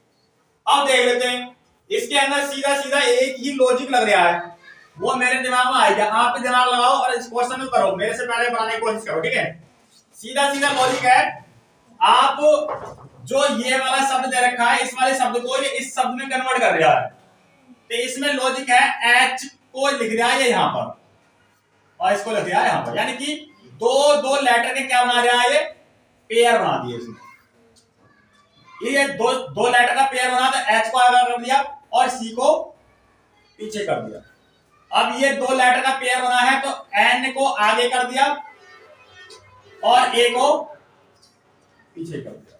अब देख लेते हैं, इसके अंदर सीधा सीधा एक ही लॉजिक लग रहा है, वो मेरे दिमाग में आएगा। आप दिमाग लगाओ और इस क्वेश्चन को करो, मेरे से पहले बनाने की कोशिश करो, ठीक है? सीधा सीधा लॉजिक है। आप जो ये वाला शब्द दे रखा है, इस वाले शब्द को ये इस शब्द में कन्वर्ट कर रहा है, तो इसमें लॉजिक है एच को लिख रहा है यहां पर और इसको लिख रहा है यहां पर, यानी कि दो लेटर के क्या बना रहा है, ये पेयर बना दिए इसने। ये दो लेटर का पेयर बना, तो एच को आगे कर दिया और सी को पीछे कर दिया। अब ये दो लेटर का पेयर बना है तो एन को आगे कर दिया और ए को पीछे कर दिया।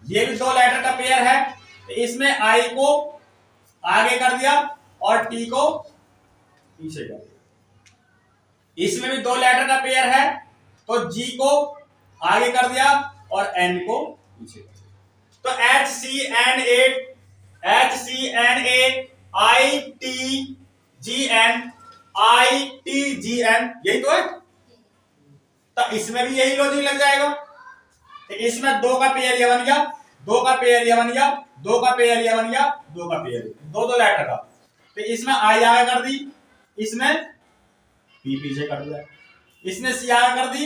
ये भी दो लेटर का पेयर है तो इसमें आई को आगे कर दिया और टी को पीछे कर दिया। इसमें भी दो लेटर का पेयर है तो जी को आगे कर दिया और एन को पीछे कर दिया। तो HCNAITGN यही तो है, तो इसमें भी यही लॉजिक लग जाएगा। तो इसमें दो का पेयर ये बन गया, दो का पेयर ये बन गया, दो का पेयर ये बन गया, दो का पेयर, दो लेटर का। तो इसमें आई आगे कर दी, इसमें पी पीछे कर दिया, इसमें सी आगे कर दी,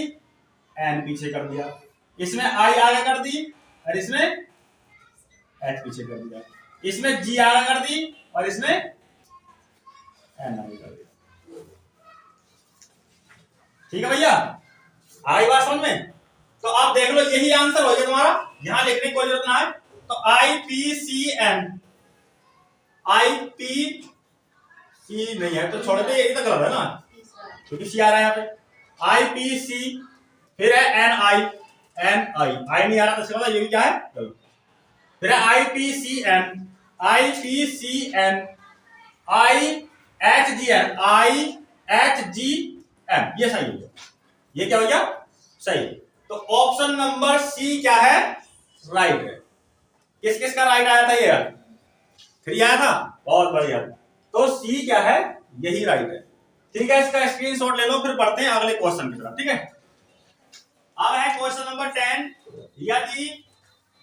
एन पीछे कर दिया, इसमें आई आगे कर दी और इसमें एच पीछे कर दिया। इसमें जी आगे कर दी और इसमें एन आगे कर दी। ठीक है भैया, आई बात समझ में? तो आप देख लो यही आंसर हो गया तुम्हारा, यहां लिखने की कोई जरूरत ना है। तो IPCN, IPC नहीं है तो छोड़ दे, यही तो गलत है ना, क्योंकि सी आ रहा है यहाँ पे। IPC फिर है NI, आई नहीं आ रहा तो इसका मतलब ये भी क्या है, गलत। फिर है IPCN, IHGM, ये सही हो गया। ये क्या हो गया, सही। तो ऑप्शन नंबर सी क्या है, राइट है। किस किस का राइट आया था, ये 3 आया था, बहुत बढ़िया। तो सी क्या है, यही राइट है। ठीक है, इसका स्क्रीनशॉट ले लो, फिर पढ़ते हैं अगले क्वेश्चन की तरफ। ठीक है, अब है क्वेश्चन नंबर 10। यदि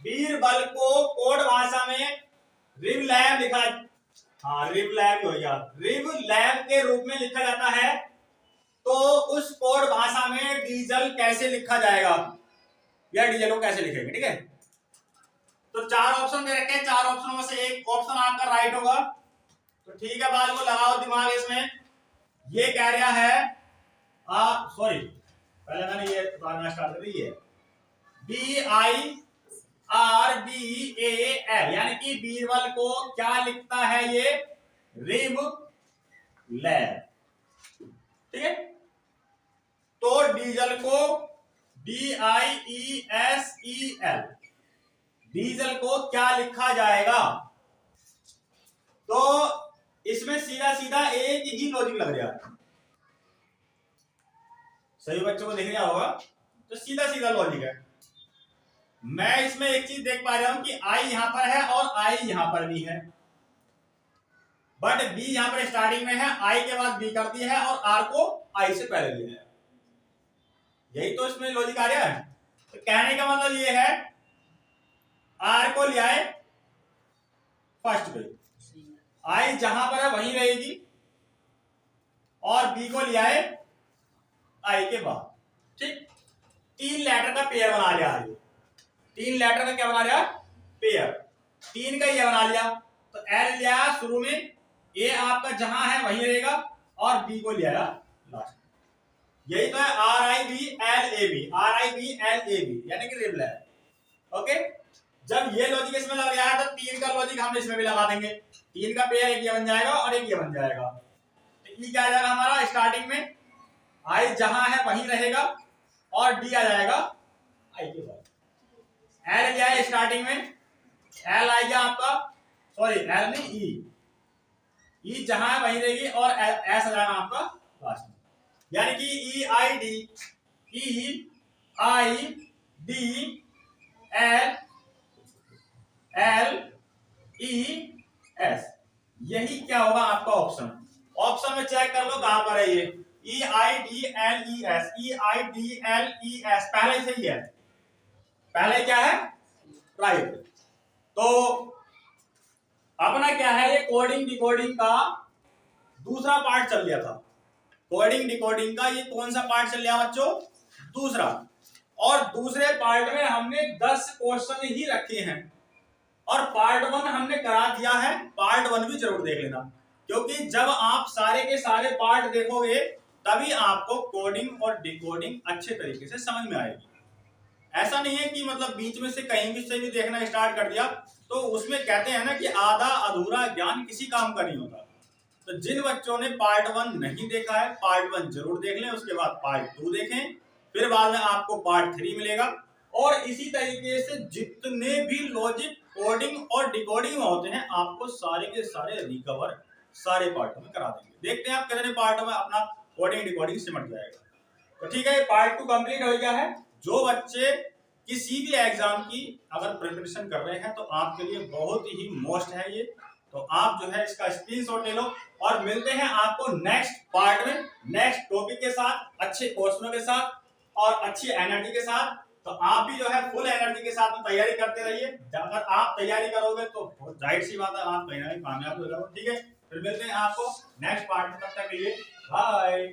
बीरबल को कोड भाषा में रिव लैब लिखा, हाँ रिव लैब हो गया, रिव लैब के रूप में लिखा जाता है तो उस कोड भाषा में डीजल कैसे लिखा जाएगा, या डीजल को कैसे लिखेंगे। ठीक है, तो 4 ऑप्शन दे रखे हैं, 4 ऑप्शनों में से एक ऑप्शन आपका राइट होगा। तो ठीक है, बात को लगाओ दिमाग इसमें। ये कह रहा है, सॉरी पहले मैंने ये बताना स्टार्ट कर दी है, BIRBAL, यानी कि बीरबल को क्या लिखता है, ये रिव लैब। ठीक है, तो डीजल को DIESEL, डीजल को क्या लिखा जाएगा। तो इसमें सीधा सीधा एक ही लॉजिक लग रहा है, सभी बच्चों को दिख रहा होगा, तो सीधा सीधा लॉजिक है। मैं इसमें एक चीज देख पा रहा हूं कि आई यहां पर है और आई यहां पर भी है, बट बी यहां पर स्टार्टिंग में है, आई के बाद बी कर दिया है और आर को आई से पहले लिया है। यही तो इसमें लॉजिक आ रहा है। तो कहने का मतलब ये है, आर को लिया है फर्स्ट पे, आई जहां पर है वहीं रहेगी, और बी को लिया है आई के बाद। ठीक, 3 लेटर का पेयर बना लिया है, 3 लेटर का क्या बना लिया, पेयर। 3 का ये बना लिया, तो एल लिया शुरू में, ए आपका जहां है वहीं रहेगा, और बी को लिया लास्ट। यही तो है RIBLAB, RIBLAB, यानी कि रिव लैब। ओके, जब ये लॉजिक इसमें लग रहा है तो 3 का लॉजिक हम इसमें भी लगा देंगे। 3 का पेयर एक ये बन जाएगा और एक ये बन जाएगा। तो ये क्या आ जाएगा हमारा, स्टार्टिंग में आई जहां है वहीं रहेगा, और डी आ जाएगा आई के बाद। एल क्या है स्टार्टिंग में, एल आएगा आपका, सॉरी एल नहीं ई जहां है वहीं रहेगी, और एस आ जाएगा आपका लास्ट में, यानी कि EIDELES, यही क्या होगा आपका ऑप्शन। ऑप्शन में चेक कर लो कहां पर है ये, EIDLES, पहले सही है, पहले क्या है, राइट। तो अपना क्या है, ये कोडिंग डिकोडिंग का दूसरा पार्ट चल गया था। कोडिंग डिकोडिंग का ये कौन सा पार्ट चल गया बच्चों, दूसरा। और दूसरे पार्ट में हमने 10 क्वेश्चन ही रखे हैं, और पार्ट 1 हमने करा दिया है, पार्ट 1 भी जरूर देख लेना, क्योंकि जब आप सारे के सारे पार्ट देखोगे तभी आपको कोडिंग और डिकोडिंग अच्छे तरीके से समझ में आएगी। ऐसा नहीं है कि मतलब बीच में से कहीं भी से भी देखना स्टार्ट कर दिया, तो उसमें कहते हैं ना कि आधा अधूरा ज्ञान किसी काम का नहीं होता। तो जिन बच्चों ने पार्ट 1 नहीं देखा है, पार्ट 1 जरूर देख लें, उसके बाद पार्ट 2 देखें, फिर बाद में आपको पार्ट 3 मिलेगा। और इसी तरीके से जितने भी लॉजिक कोडिंग और डिकोडिंग होते हैं, आपको सारे के सारे रिकवर सारे पार्टों में करा देंगे। देखते हैं आप कितने पार्टों में अपना कोडिंग डिकोडिंग सिमट जाएगा। तो ठीक है, पार्ट 2 कंप्लीट हो गया है। जो बच्चे किसी भी एग्जाम की अगर प्रिपरेशन कर रहे हैं तो आपके लिए बहुत ही मोस्ट है ये, तो आप जो है इसका स्क्रीनशॉट ले लो, और मिलते हैं आपको नेक्स्ट पार्ट में नेक्स्ट टॉपिक के साथ, अच्छे क्वेश्चनों के साथ और अच्छी एनर्जी के साथ। तो आप भी जो है फुल एनर्जी के साथ तैयारी करते रहिए। अगर आप तैयारी करोगे तो जाहिर सी बात है आप कहीं ना कहीं कामयाब हो जाओगे। ठीक है, फिर मिलते हैं आपको नेक्स्ट पार्ट में, तब तक के लिए बाय।